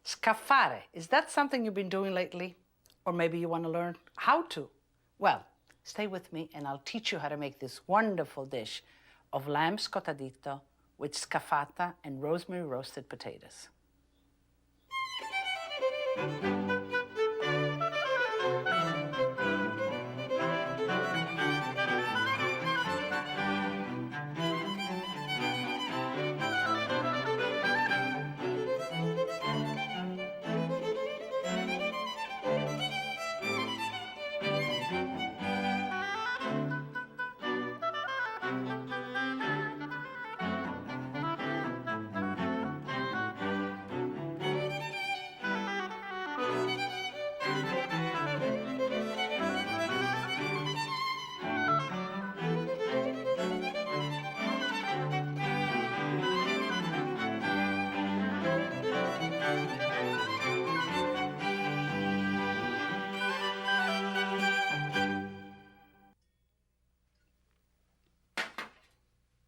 Scaffare, is that something you've been doing lately? Or maybe you want to learn how to? Well, stay with me and I'll teach you how to make this wonderful dish of lamb scottadito with scaffata and rosemary roasted potatoes.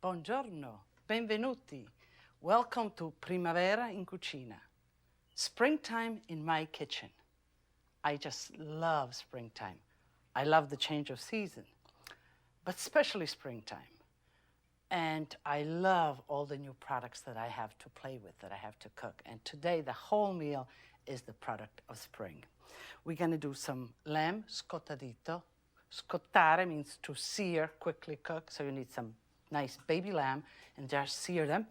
Buongiorno, benvenuti. Welcome to Primavera in Cucina. Springtime in my kitchen. I just love springtime. I love the change of season, but especially springtime. And I love all the new products that I have to play with, that I have to cook. And today the whole meal is the product of spring. We're gonna do some lamb scottadito. Scottare means to sear, quickly cook, so you need some nice baby lamb and just sear them.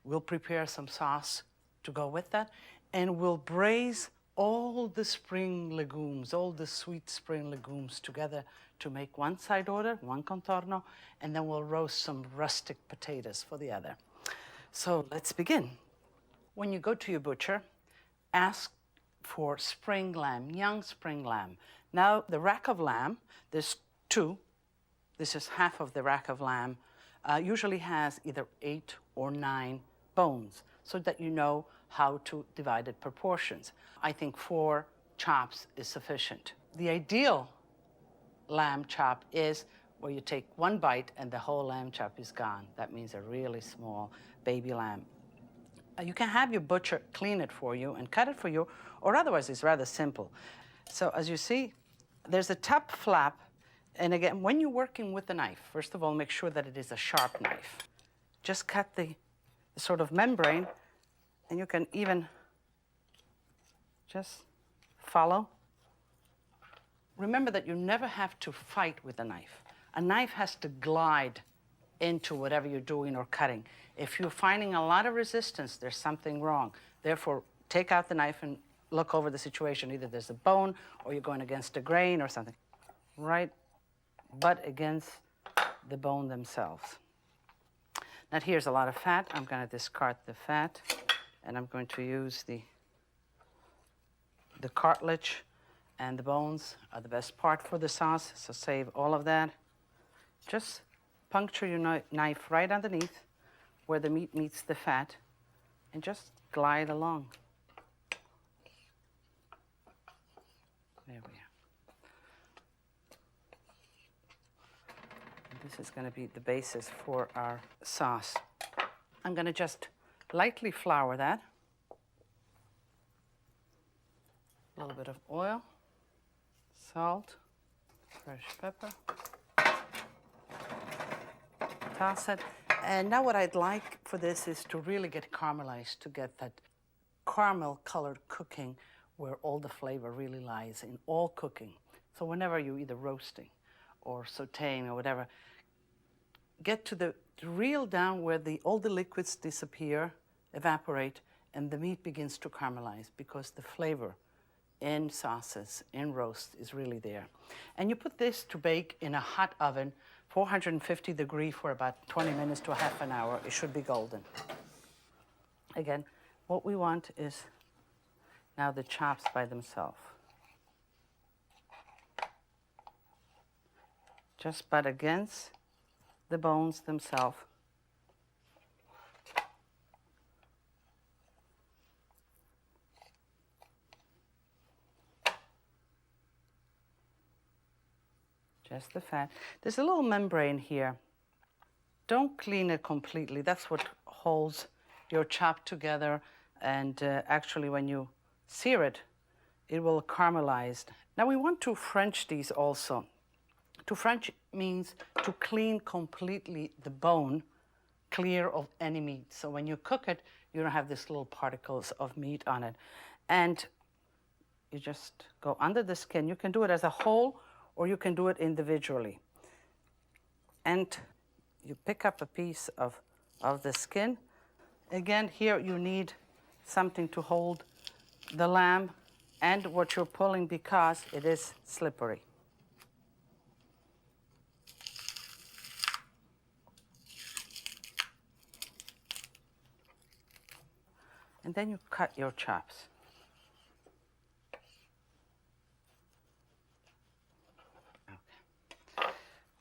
We'll prepare some sauce to go with that, and we'll braise all the spring legumes, all the sweet spring legumes together to make one side order, one contorno, and then we'll roast some rustic potatoes for the other. So let's begin. When you go to your butcher, ask for spring lamb, young spring lamb. Now the rack of lamb, there's two. This is half of the rack of lamb. Usually has either 8 or 9 bones, so that you know how to divide it proportions. I think 4 chops is sufficient. The ideal lamb chop is where you take one bite and the whole lamb chop is gone. That means a really small baby lamb. You can have your butcher clean it for you and cut it for you, or otherwise it's rather simple. So as you see, there's a top flap. And again, when you're working with a knife, first of all, make sure that it is a sharp knife. Just cut the sort of membrane, and you can even just follow. Remember that you never have to fight with a knife. A knife has to glide into whatever you're doing or cutting. If you're finding a lot of resistance, there's something wrong. Therefore, take out the knife and look over the situation. Either there's a bone or you're going against a grain or something. Right butt against the bone themselves. Now here's a lot of fat. I'm going to discard the fat, and I'm going to use the cartilage, and the bones are the best part for the sauce, so save all of that. Just puncture your knife right underneath where the meat meets the fat, and just glide along. There we are. This is going to be the basis for our sauce. I'm going to just lightly flour that. A little bit of oil, salt, fresh pepper. Toss it. And now what I'd like for this is to really get caramelized, to get that caramel-colored cooking where all the flavor really lies in all cooking. So whenever you're either roasting or sauteing or whatever, get to the reel down where all the liquids disappear, evaporate, and the meat begins to caramelize, because the flavor in sauces, in roast, is really there. And you put this to bake in a hot oven, 450 degrees for about 20 minutes to a half an hour. It should be golden. Again, what we want is now the chops by themselves. Just butt against the bones themselves. Just the fat. There's a little membrane here. Don't clean it completely. That's what holds your chop together. And actually, when you sear it, it will caramelize. Now we want to French these also. To French means to clean completely the bone, clear of any meat. So when you cook it, you don't have these little particles of meat on it. And you just go under the skin. You can do it as a whole, or you can do it individually. And you pick up a piece of the skin. Again, here you need something to hold the lamb and what you're pulling because it is slippery. And then you cut your chops. Okay.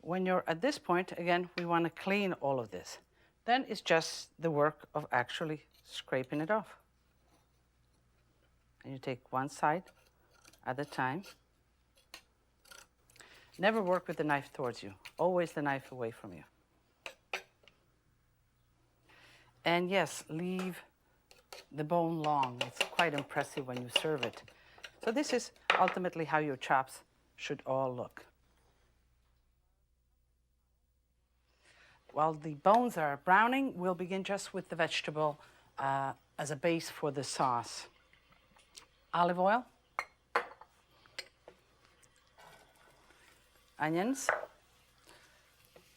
When you're at this point, again, we want to clean all of this. Then it's just the work of actually scraping it off. And you take one side at a time. Never work with the knife towards you. Always the knife away from you. And yes, leave the bone long. It's quite impressive when you serve it. So this is ultimately how your chops should all look. While the bones are browning, we'll begin just with the vegetable as a base for the sauce. Olive oil, onions,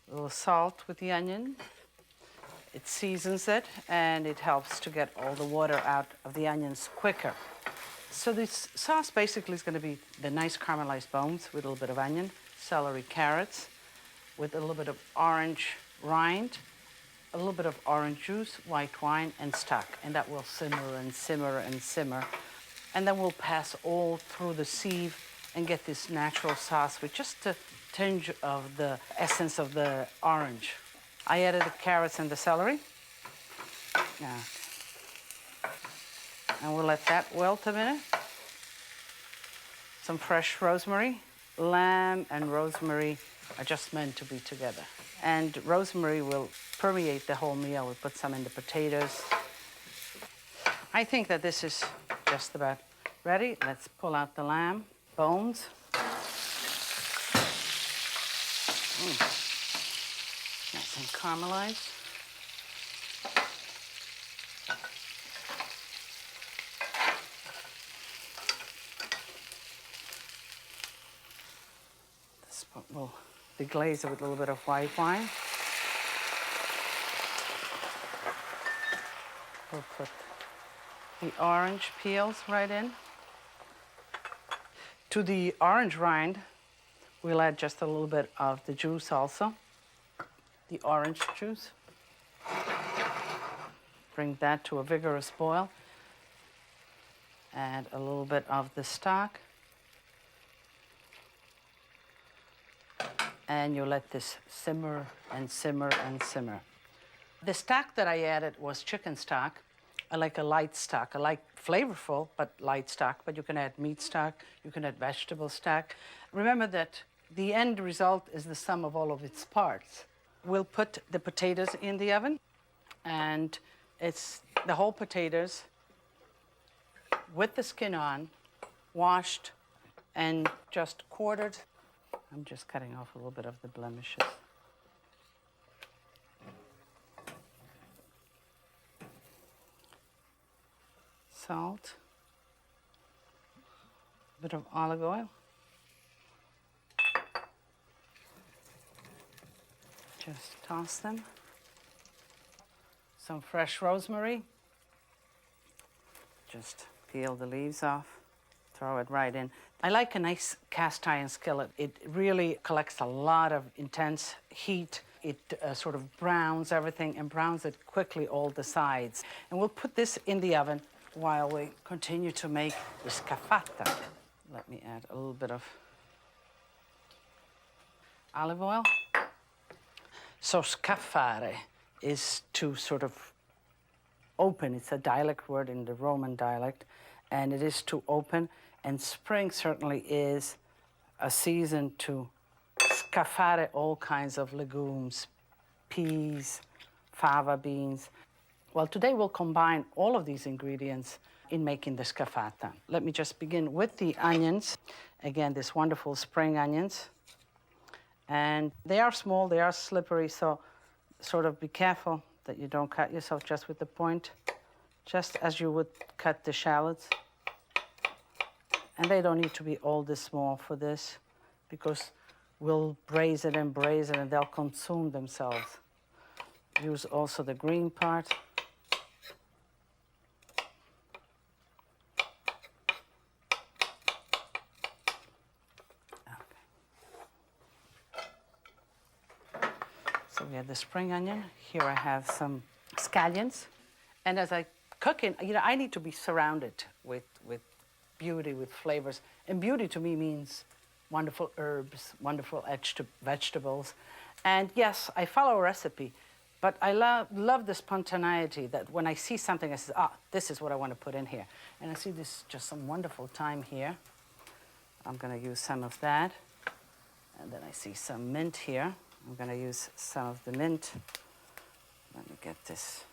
a little salt with the onion. It seasons it and it helps to get all the water out of the onions quicker. So this sauce basically is going to be the nice caramelized bones with a little bit of onion, celery, carrots, with a little bit of orange rind, a little bit of orange juice, white wine, and stock. And that will simmer and simmer and simmer. And then we'll pass all through the sieve and get this natural sauce with just a tinge of the essence of the orange. I added the carrots and the celery. Now, and we'll let that wilt a minute. Some fresh rosemary. Lamb and rosemary are just meant to be together. And rosemary will permeate the whole meal. We'll put some in the potatoes. I think that this is just about ready. Let's pull out the lamb bones. Nice and caramelized. This will deglaze it with a little bit of white wine. We'll put the orange peels right in. To the orange rind, we'll add just a little bit of the juice also, the orange juice. Bring that to a vigorous boil. Add a little bit of the stock. And you let this simmer and simmer and simmer. The stock that I added was chicken stock. I like a light stock. I like flavorful, but light stock. But you can add meat stock. You can add vegetable stock. Remember that the end result is the sum of all of its parts. We'll put the potatoes in the oven. And it's the whole potatoes with the skin on, washed and just quartered. I'm just cutting off a little bit of the blemishes. Salt, a bit of olive oil. Just toss them. Some fresh rosemary. Just peel the leaves off, throw it right in. I like a nice cast iron skillet. It really collects a lot of intense heat. It sort of browns everything and browns it quickly all the sides. And we'll put this in the oven while we continue to make the scaffata. Let me add a little bit of olive oil. So scaffare is to sort of open. It's a dialect word in the Roman dialect, and it is to open. And spring certainly is a season to scaffare all kinds of legumes, peas, fava beans. Well, today we'll combine all of these ingredients in making the scaffata. Let me just begin with the onions. Again, these wonderful spring onions. And they are small, they are slippery, so sort of be careful that you don't cut yourself just with the point, just as you would cut the shallots. And they don't need to be all this small for this, because we'll braise it and they'll consume themselves. Use also the green part. So we have the spring onion. Here I have some scallions. And as I cook it, I need to be surrounded with beauty, with flavors. And beauty to me means wonderful herbs, wonderful vegetables. And yes, I follow a recipe, but I love the spontaneity that when I see something, I say, this is what I want to put in here. And I see this just some wonderful thyme here. I'm going to use some of that. And then I see some mint here. I'm going to use some of the mint. Let me get this.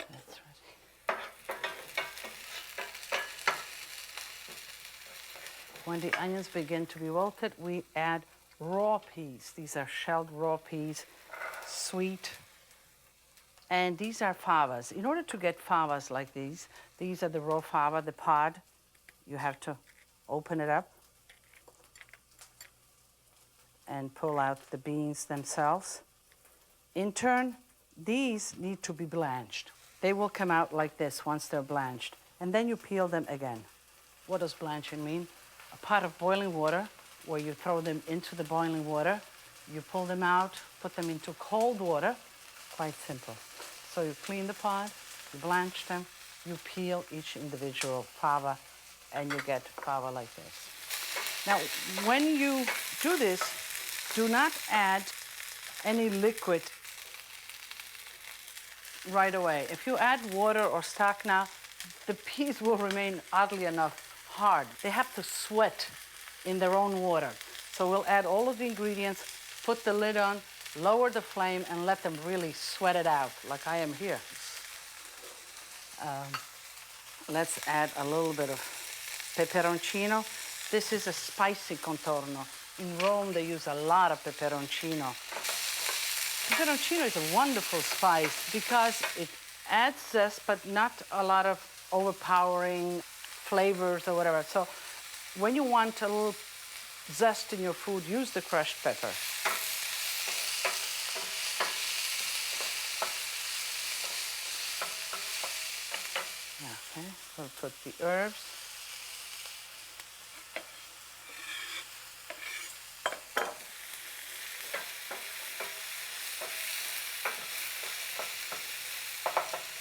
That's ready. When the onions begin to be wilted, we add raw peas. These are shelled raw peas, sweet. And these are favas. In order to get favas like these are the raw fava, the pod. You have to open it up and pull out the beans themselves. In turn, these need to be blanched. They will come out like this once they're blanched. And then you peel them again. What does blanching mean? A pot of boiling water, where you throw them into the boiling water, you pull them out, put them into cold water, quite simple. So you clean the pot, you blanch them, you peel each individual fava, and you get fava like this. Now, when you do this, do not add any liquid right away. If you add water or stock now, the peas will remain, oddly enough, hard. They have to sweat in their own water. So we'll add all of the ingredients, put the lid on, lower the flame, and let them really sweat it out, like I am here. Let's add a little bit of peperoncino. This is a spicy contorno. In Rome, they use a lot of peperoncino. Peperoncino is a wonderful spice because it adds zest, but not a lot of overpowering flavors or whatever. So when you want a little zest in your food, use the crushed pepper. Okay, we'll put the herbs.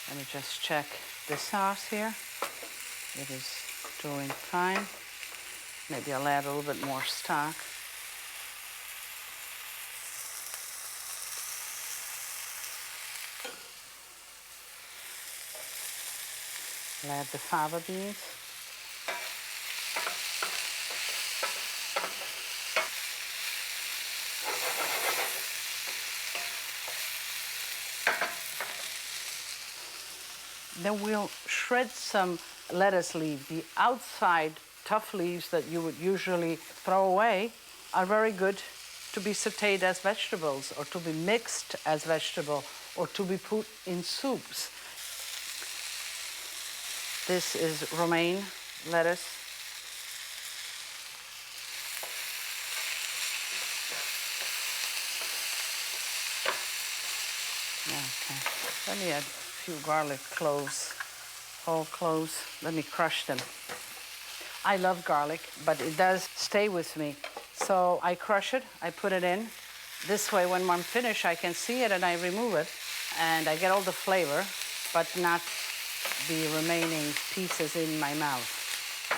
Let me just check the sauce here. It is doing fine. Maybe I'll add a little bit more stock. I'll add the fava beans. Then we'll shred some lettuce leaf. The outside tough leaves that you would usually throw away are very good to be sautéed as vegetables, or to be mixed as vegetable, or to be put in soups. This is romaine lettuce. Okay. Let me add a few garlic cloves, whole cloves. Let me crush them. I love garlic, but it does stay with me. So I crush it, I put it in. This way, when I'm finished, I can see it and I remove it. And I get all the flavor, but not the remaining pieces in my mouth.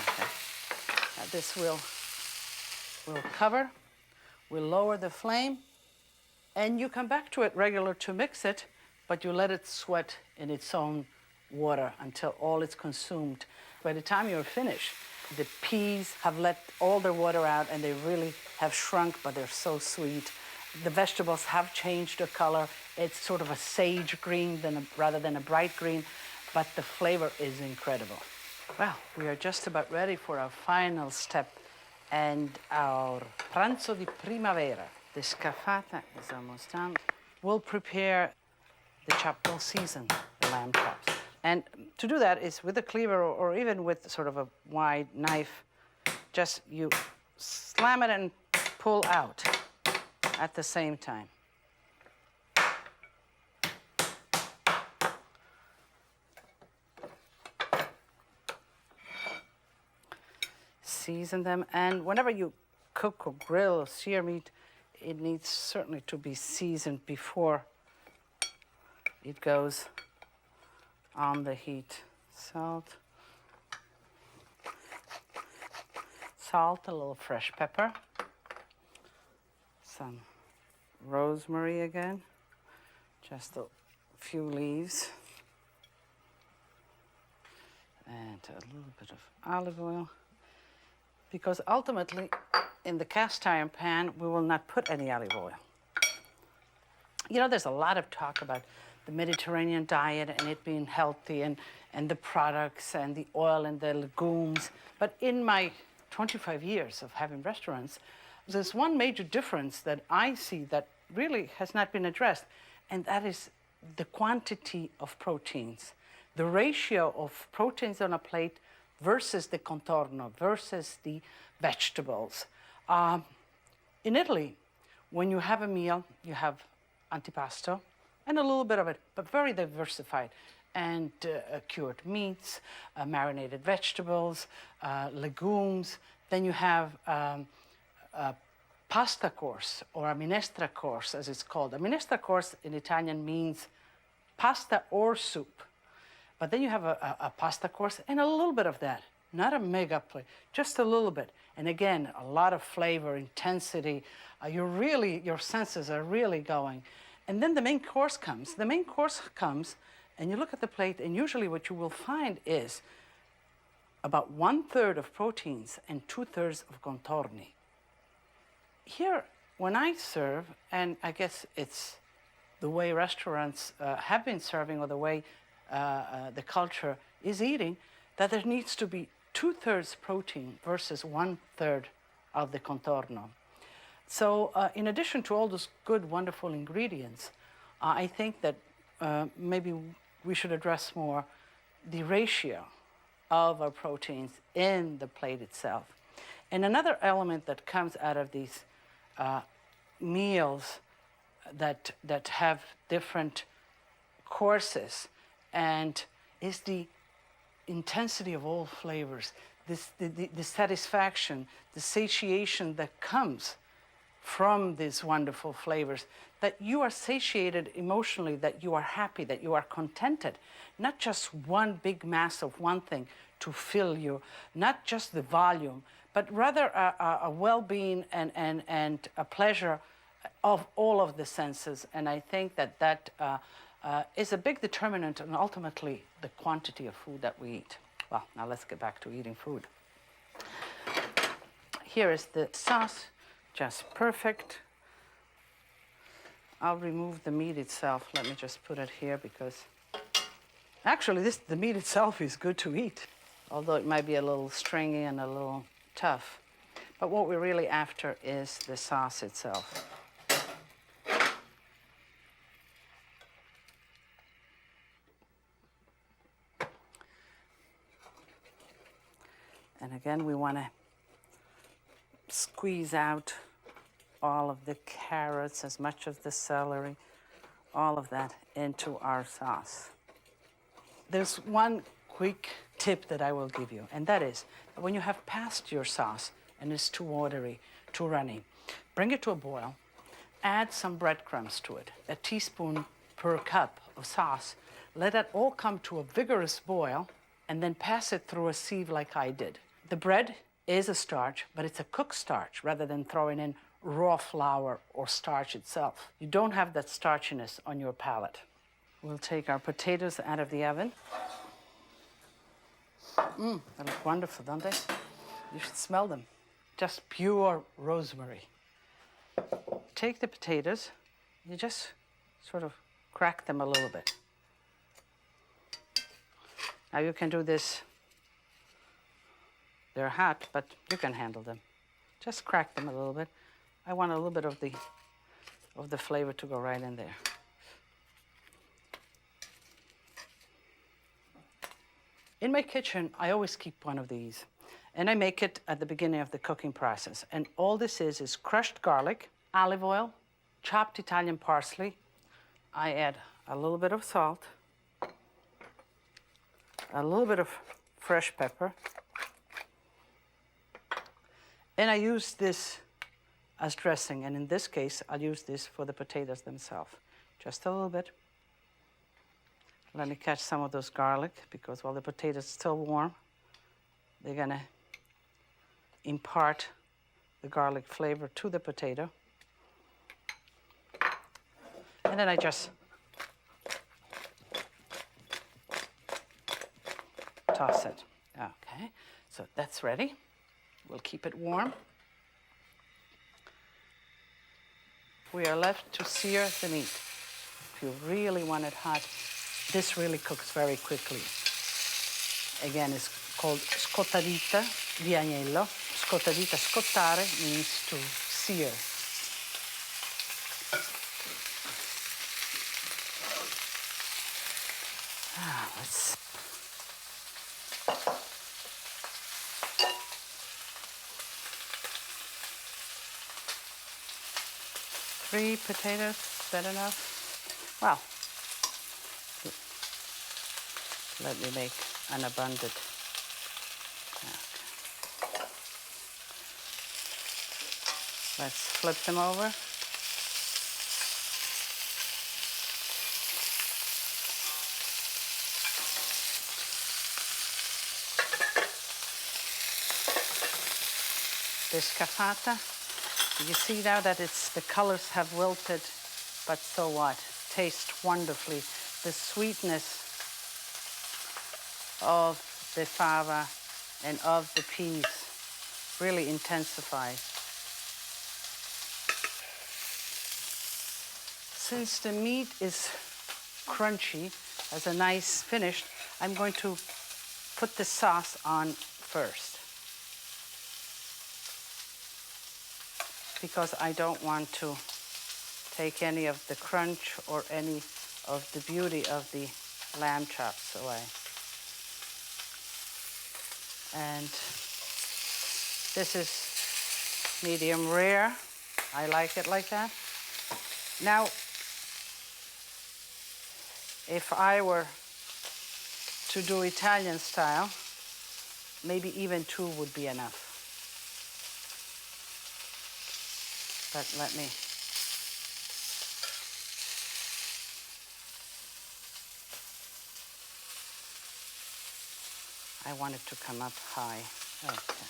Okay. Now this we'll cover. We'll lower the flame. And you come back to it regular to mix it, but you let it sweat in its own water until all is consumed. By the time you're finished, the peas have let all their water out and they really have shrunk, but they're so sweet. The vegetables have changed their color. It's sort of a sage green rather than a bright green, but the flavor is incredible. Well, we are just about ready for our final step and our pranzo di primavera. The scaffata is almost done. We'll prepare the chopped, we'll season the lamb chops. And to do that is with a cleaver or even with sort of a wide knife, just you slam it and pull out at the same time. Season them, and whenever you cook or grill or sear meat, it needs certainly to be seasoned before it goes on the heat. Salt, a little fresh pepper, some rosemary again, just a few leaves, and a little bit of olive oil, because ultimately in the cast iron pan we will not put any olive oil. You know, there's a lot of talk about the Mediterranean diet and it being healthy and the products and the oil and the legumes. But in my 25 years of having restaurants, there's one major difference that I see that really has not been addressed, and that is the quantity of proteins. The ratio of proteins on a plate versus the contorno, versus the vegetables. In Italy, when you have a meal, you have antipasto, and a little bit of it, but very diversified. And cured meats, marinated vegetables, legumes. Then you have a pasta course, or a minestra course, as it's called. A minestra course in Italian means pasta or soup. But then you have a pasta course and a little bit of that. Not a mega plate, just a little bit. And again, a lot of flavor, intensity. Your senses are really going. And then the main course comes. The main course comes, and you look at the plate, and usually what you will find is about 1/3 of proteins and 2/3 of contorni. Here, when I serve, and I guess it's the way restaurants have been serving, or the way the culture is eating, that there needs to be 2/3 protein versus 1/3 of the contorno. So in addition to all those good, wonderful ingredients, I think that maybe we should address more the ratio of our proteins in the plate itself. And another element that comes out of these meals that have different courses and is the intensity of all flavors, the satisfaction, the satiation that comes from these wonderful flavors, that you are satiated emotionally, that you are happy, that you are contented. Not just one big mass of one thing to fill you, not just the volume, but rather a well-being and a pleasure of all of the senses. And I think that is a big determinant and ultimately the quantity of food that we eat. Well, now let's get back to eating food. Here is the sauce. Just perfect. I'll remove the meat itself. Let me just put it here because actually the meat itself is good to eat, although it might be a little stringy and a little tough. But what we're really after is the sauce itself. And again, we want to squeeze out all of the carrots, as much of the celery, all of that into our sauce. There's one quick tip that I will give you, and that is when you have passed your sauce and it's too watery, too runny, bring it to a boil, add some breadcrumbs to it, a teaspoon per cup of sauce, let it all come to a vigorous boil, and then pass it through a sieve like I did. The bread is a starch, but it's a cooked starch rather than throwing in raw flour or starch itself. You don't have that starchiness on your palate. We'll take our potatoes out of the oven. They look wonderful, don't they? You should smell them. Just pure rosemary. Take the potatoes, you just sort of crack them a little bit. Now you can do this, they're hot, but you can handle them. Just crack them a little bit. I want a little bit of the flavor to go right in there. In my kitchen, I always keep one of these, and I make it at the beginning of the cooking process. And all this is crushed garlic, olive oil, chopped Italian parsley. I add a little bit of salt, a little bit of fresh pepper, and I use this as dressing. And in this case, I'll use this for the potatoes themselves. Just a little bit. Let me catch some of those garlic, because while the potatoes are still warm, they're gonna impart the garlic flavor to the potato. And then I just toss it. Okay, so that's ready. We'll keep it warm. We are left to sear the meat. If you really want it hot, this really cooks very quickly. Again, it's called scottadita di agnello. Scottadita, scottare means to sear. Let's... Three potatoes, is that enough? Well, let me make an abundant. Okay. Let's flip them over. The scaffata. You see now that the colors have wilted, but so what? Tastes wonderfully. The sweetness of the fava and of the peas really intensifies. Since the meat is crunchy, has a nice finish, I'm going to put the sauce on first, because I don't want to take any of the crunch or any of the beauty of the lamb chops away. And this is medium rare. I like it like that. Now, if I were to do Italian style, maybe even 2 would be enough. But let me... I want it to come up high. Okay.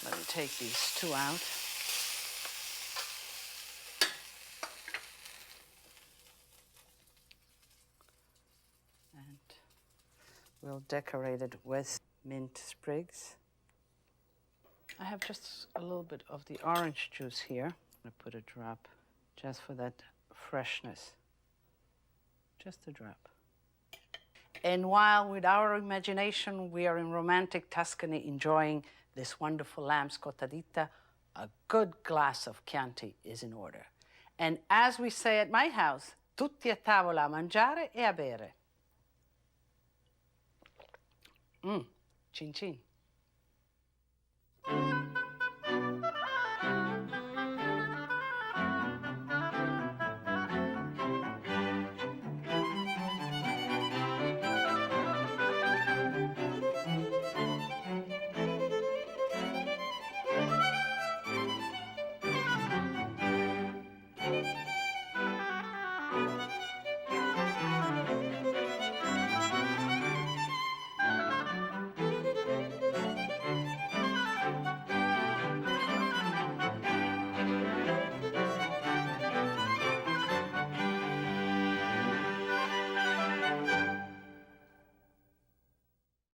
Let me take these 2 out. And we'll decorate it with mint sprigs. I have just a little bit of the orange juice here. I'm gonna put a drop just for that freshness. Just a drop. And while with our imagination we are in romantic Tuscany enjoying this wonderful lamb scottadita, a good glass of Chianti is in order. And as we say at my house, tutti a tavola a mangiare e a bere. Cin cin.